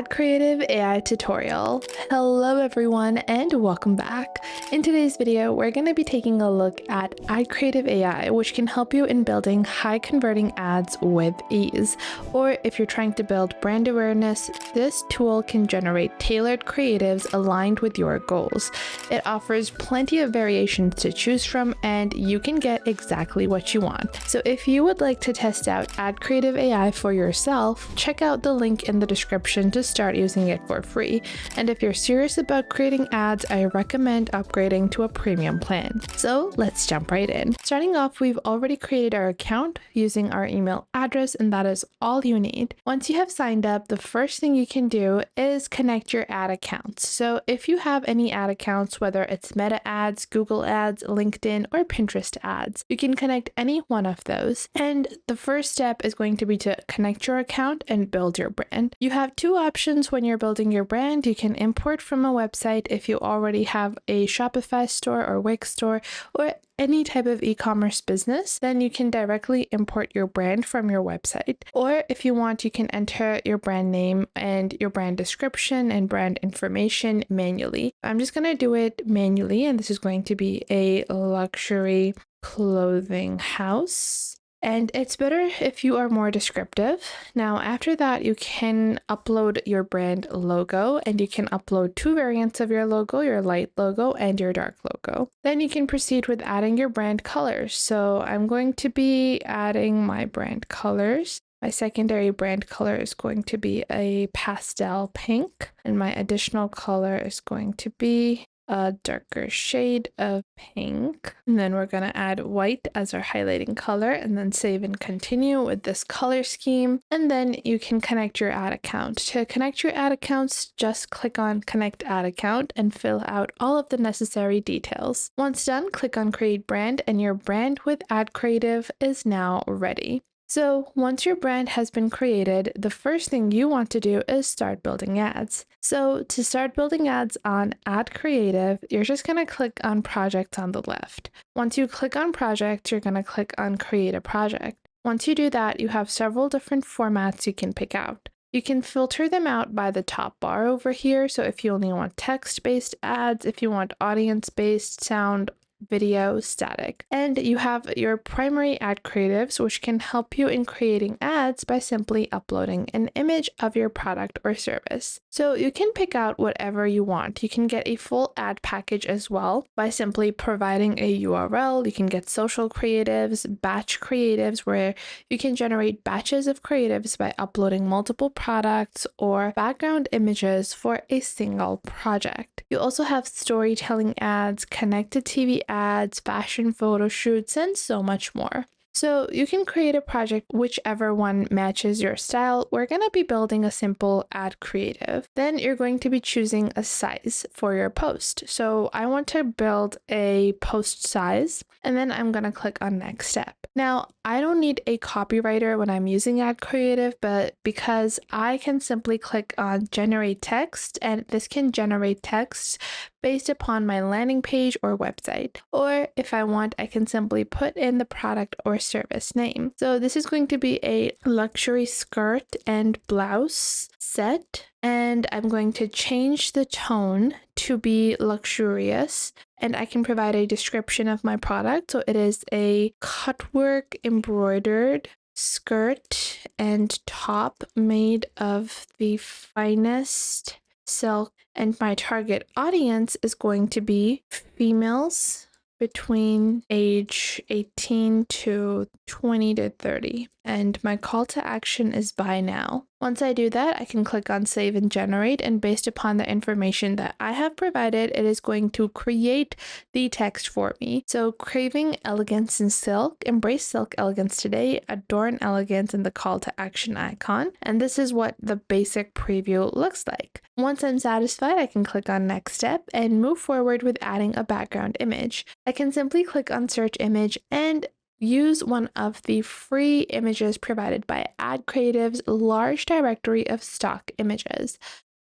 AdCreative AI tutorial. Hello everyone and welcome back. In today's video, we're going to be taking a look at AdCreative AI, which can help you in building high converting ads with ease. Or if you're trying to build brand awareness, this tool can generate tailored creatives aligned with your goals. It offers plenty of variations to choose from and you can get exactly what you want. So if you would like to test out AdCreative AI for yourself, check out the link in the description to start using it for free. And if you're serious about creating ads, I recommend upgrading to a premium plan. So let's jump right in. Starting off, we've already created our account using our email address, and that is all you need. Once you have signed up, the first thing you can do is connect your ad accounts. So if you have any ad accounts, whether it's Meta ads, Google ads, LinkedIn, or Pinterest ads, you can connect any one of those. And the first step is going to be to connect your account and build your brand. You have two options when you're building your brand. You can import from a website if you already have a Shopify store or Wix store or any type of e-commerce business, then you can directly import your brand from your website. Or if you want, you can enter your brand name and your brand description and brand information manually. I'm just going to do it manually, and this is going to be a luxury clothing house. And it's better if you are more descriptive. Now, after that, you can upload your brand logo, and you can upload two variants of your logo, your light logo and your dark logo. Then you can proceed with adding your brand colors. So I'm going to be adding my brand colors. My secondary brand color is going to be a pastel pink, and my additional color is going to be a darker shade of pink. And then we're going to add white as our highlighting color, and then save and continue with this color scheme. And then you can connect your ad account. To connect your ad accounts, just click on Connect Ad Account and fill out all of the necessary details. Once done, click on Create Brand, and your brand with AdCreative is now ready. So once your brand has been created, the first thing you want to do is start building ads. So to start building ads on AdCreative, you're just going to click on Project on the left. Once you click on Project, you're going to click on Create a Project. Once you do that, you have several different formats you can pick out. You can filter them out by the top bar over here. So if you only want text-based ads, if you want audience-based, sound, video, static. And you have your primary ad creatives, which can help you in creating ads by simply uploading an image of your product or service. So you can pick out whatever you want. You can get a full ad package as well by simply providing a URL. You can get social creatives, batch creatives, where you can generate batches of creatives by uploading multiple products or background images for a single project. You also have storytelling ads, connected TV ads, fashion photo shoots, and so much more. So you can create a project whichever one matches your style. We're going to be building a simple ad creative. Then you're going to be choosing a size for your post. So I want to build a post size, and then I'm going to click on Next Step. Now, I don't need a copywriter when I'm using ad creative, but because I can simply click on Generate Text, and this can generate text based upon my landing page or website. Or if I want, I can simply put in the product or service name. So this is going to be a luxury skirt and blouse set, and I'm going to change the tone to be luxurious, and I can provide a description of my product. So it is a cutwork embroidered skirt and top made of the finest silk, and my target audience is going to be females between age 18 to 20 to 30. And my call to action is buy now. Once I do that, I can click on Save and Generate, and based upon the information that I have provided, it is going to create the text for me. So craving elegance in silk, embrace silk elegance today, adorn elegance in the call to action icon. And this is what the basic preview looks like. Once I'm satisfied, I can click on Next Step and move forward with adding a background image. I can simply click on Search Image and use one of the free images provided by AdCreative's large directory of stock images.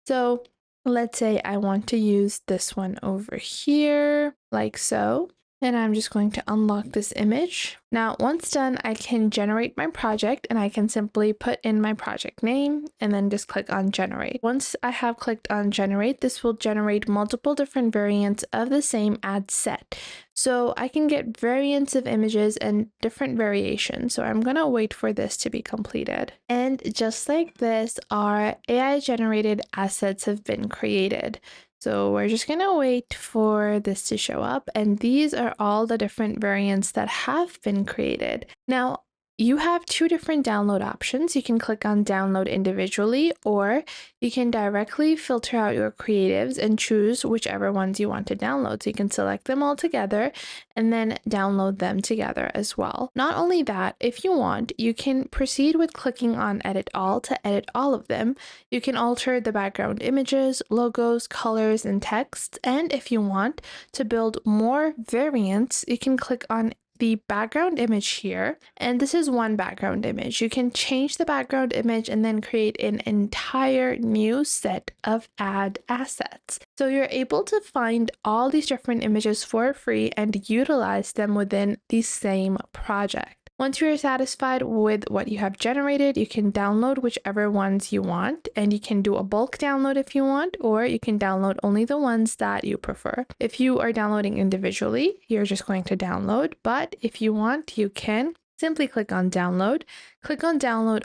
So let's say I want to use this one over here, like so. And I'm just going to unlock this image. Now, once done, I can generate my project and I can simply put in my project name and then just click on generate. Once I have clicked on generate, this will generate multiple different variants of the same ad set. So I can get variants of images and different variations. So I'm gonna wait for this to be completed. And just like this, our AI generated assets have been created. So we're just gonna wait for this to show up, and these are all the different variants that have been created. Now, you have two different download options. You can click on download individually, or you can directly filter out your creatives and choose whichever ones you want to download. So you can select them all together and then download them together as well. Not only that, if you want, you can proceed with clicking on edit all to edit all of them. You can alter the background images, logos, colors, and text. And if you want to build more variants, you can click on the background image here, and this is one background image. You can change the background image and then create an entire new set of ad assets. So you're able to find all these different images for free and utilize them within the same project. Once you are satisfied with what you have generated, you can download whichever ones you want, and you can do a bulk download if you want, or you can download only the ones that you prefer. If you are downloading individually, you're just going to download, but if you want, you can simply click on download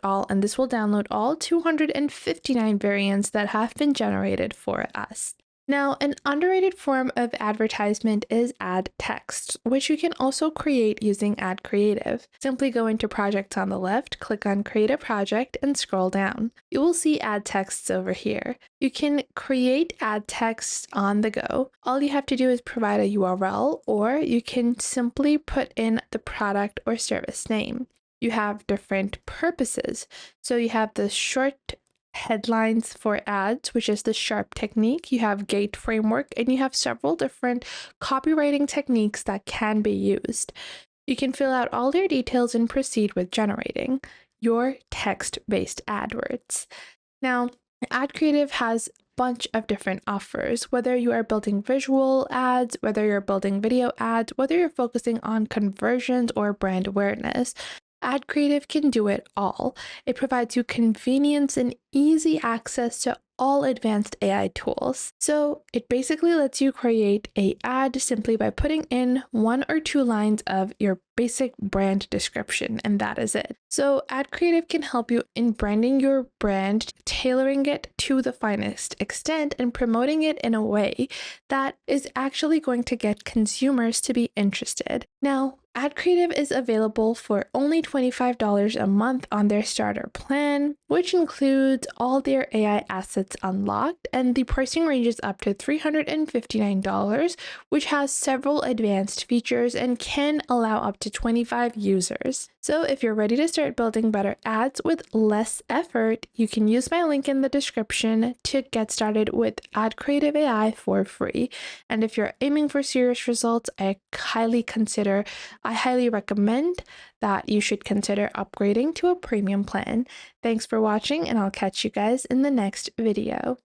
all, and this will download all 259 variants that have been generated for us. Now, an underrated form of advertisement is ad text, which you can also create using AdCreative. Simply go into projects on the left, click on create a project, and scroll down. You will see ad texts over here. You can create ad text on the go. All you have to do is provide a URL, or you can simply put in the product or service name. You have different purposes. So you have the short headlines for ads, which is the sharp technique. You have gate framework, and you have several different copywriting techniques that can be used. You can fill out all your details and proceed with generating your text-based AdWords. Now, AdCreative has a bunch of different offers, whether you are building visual ads, whether you're building video ads, whether you're focusing on conversions or brand awareness. AdCreative can do it all. It provides you convenience and easy access to all advanced AI tools. So it basically lets you create an ad simply by putting in 1 or 2 lines of your basic brand description, and that is it. So AdCreative can help you in branding your brand, tailoring it to the finest extent, and promoting it in a way that is actually going to get consumers to be interested. Now, AdCreative is available for only $25 a month on their starter plan, which includes all their AI assets unlocked, and the pricing ranges up to $359, which has several advanced features and can allow up to 25 users. So if you're ready to start building better ads with less effort, you can use my link in the description to get started with AdCreative AI for free. And if you're aiming for serious results, I highly recommend that you should consider upgrading to a premium plan. Thanks for watching, and I'll catch you guys in the next video.